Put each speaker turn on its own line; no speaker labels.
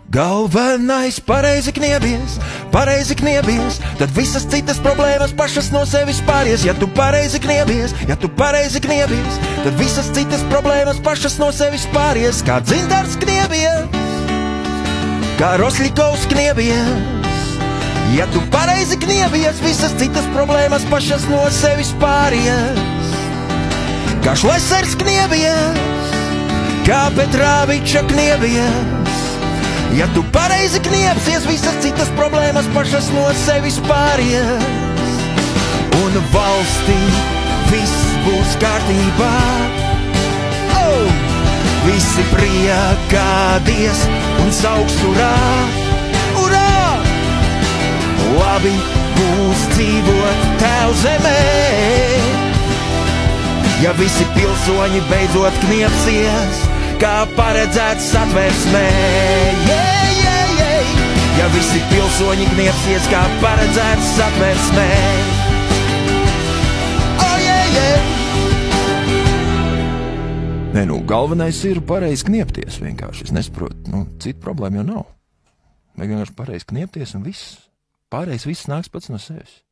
Galvenais pareizi kniebies, tad visas citas problēmas pašas no sevis pāries. Ja tu pareizi kniebies, tad visas citas problēmas pašas no sevis pāries. Kā Dzintars kniebies, kā Rosļikovs kniebies. Ja tu pareizi kniebies, visas citas problēmas pašas no sevis pāries. Kā Šlesers kniebies, kā Petrāviča kniebies. Ja tu pareizi kniepsies, visas citas problēmas pašas no sevis pāries. Un valstī viss būs kārtībā. Oh! Visi priekādies un sauks urā, urā! Labi būs dzīvot tev zemē. Ja visi pilsoņi beidzot kniepsies, kā paredzēts Satversmē. Ja visi pilsoņi kniepsies, kā paredzēts Satversmē. Nē, galvenais ir pareizi kniepties vienkārši. Es nesaprotu, citu problēmu jau nav. Vajag vienkārši pareizi kniepties un viss. Pārējais viss nāks pats no sevis.